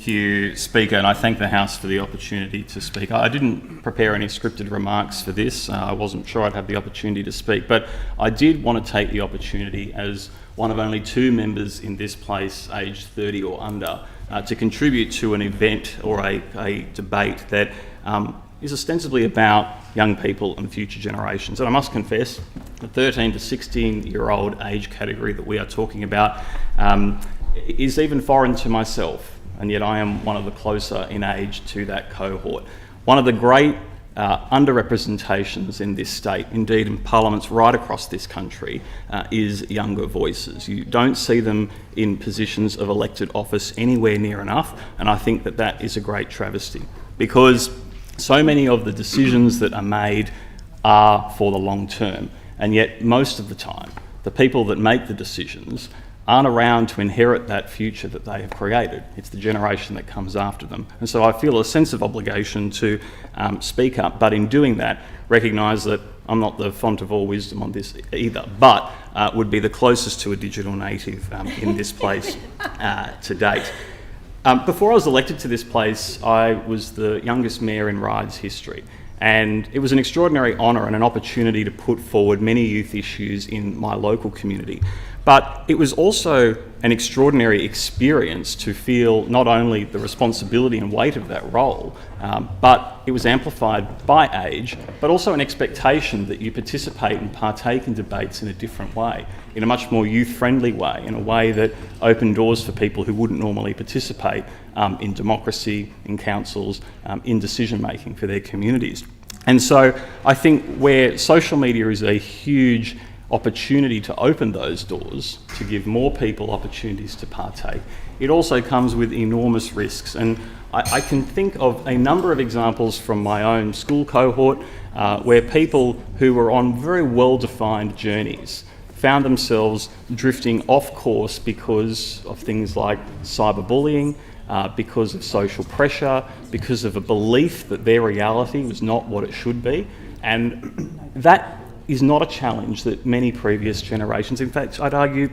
Thank you, Speaker, and I thank the House for the opportunity to speak. I didn't prepare any scripted remarks for this. I wasn't sure I'd have the opportunity to speak, but I did want to take the opportunity as one of only two members in this place aged 30 or under to contribute to an event or a debate that is ostensibly about young people and future generations. And I must confess, the 13 to 16-year-old age category that we are talking about is even foreign to myself, and yet I am one of the closer in age to that cohort. One of the great underrepresentations in this state, indeed in parliaments right across this country, is younger voices. You don't see them in positions of elected office anywhere near enough, and I think that that is a great travesty, because so many of the decisions that are made are for the long term, and yet most of the time the people that make the decisions aren't around to inherit that future that they have created. It's the generation that comes after them. And so I feel a sense of obligation to speak up, but in doing that, recognise that I'm not the font of all wisdom on this either, but would be the closest to a digital native in this place to date. Before I was elected to this place, I was the youngest mayor in Ryde's history. And it was an extraordinary honour and an opportunity to put forward many youth issues in my local community. But it was also an extraordinary experience to feel not only the responsibility and weight of that role, but it was amplified by age, but also an expectation that you participate and partake in debates in a different way, in a much more youth-friendly way, in a way that opened doors for people who wouldn't normally participate in democracy, in councils, in decision-making for their communities. And so I think where social media is a huge opportunity to open those doors, to give more people opportunities to partake, it also comes with enormous risks. And I can think of a number of examples from my own school cohort where people who were on very well-defined journeys found themselves drifting off course because of things like cyberbullying, because of social pressure, because of a belief that their reality was not what it should be. And that is not a challenge that many previous generations, in fact, I'd argue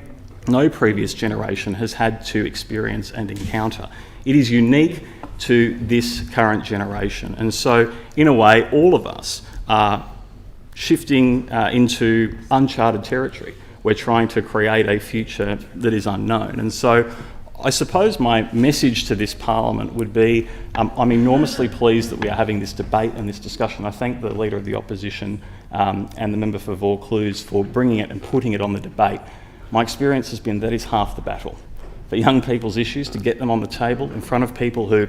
no previous generation has had to experience and encounter. It is unique to this current generation. And so, in a way, all of us are shifting into uncharted territory. We're trying to create a future that is unknown. And so I suppose my message to this Parliament would be, I'm enormously pleased that we are having this debate and this discussion. I thank the Leader of the Opposition and the Member for Vaucluse for bringing it and putting it on the debate. My experience has been that is half the battle. For young people's issues, to get them on the table in front of people who,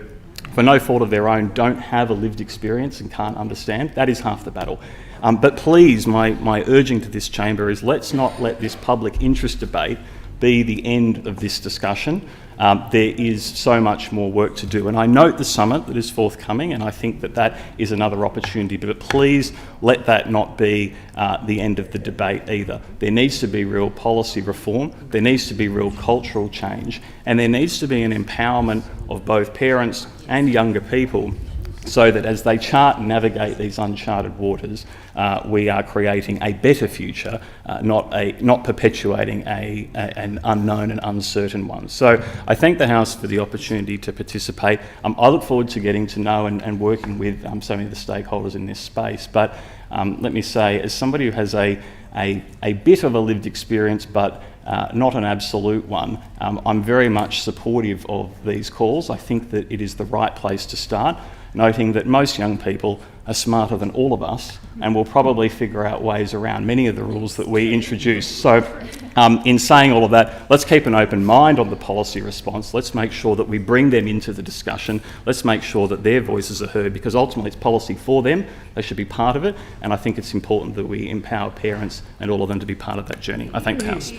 for no fault of their own, don't have a lived experience and can't understand, that is half the battle. But please, my urging to this chamber is let's not let this public interest debate be the end of this discussion. There is so much more work to do. And I note the summit that is forthcoming, and I think that that is another opportunity. But please let that not be the end of the debate either. There needs to be real policy reform, there needs to be real cultural change, and there needs to be an empowerment of both parents and younger people, so that as they chart and navigate these uncharted waters, we are creating a better future, not perpetuating an unknown and uncertain one. So I thank the House for the opportunity to participate. I look forward to getting to know and working with so many of the stakeholders in this space. But let me say, as somebody who has a bit of a lived experience, but not an absolute one, I'm very much supportive of these calls. I think that it is the right place to start, noting that most young people are smarter than all of us and will probably figure out ways around many of the rules that we introduce. So in saying all of that, let's keep an open mind on the policy response. Let's make sure that we bring them into the discussion. Let's make sure that their voices are heard, because ultimately it's policy for them. They should be part of it. And I think it's important that we empower parents and all of them to be part of that journey. I thank the House.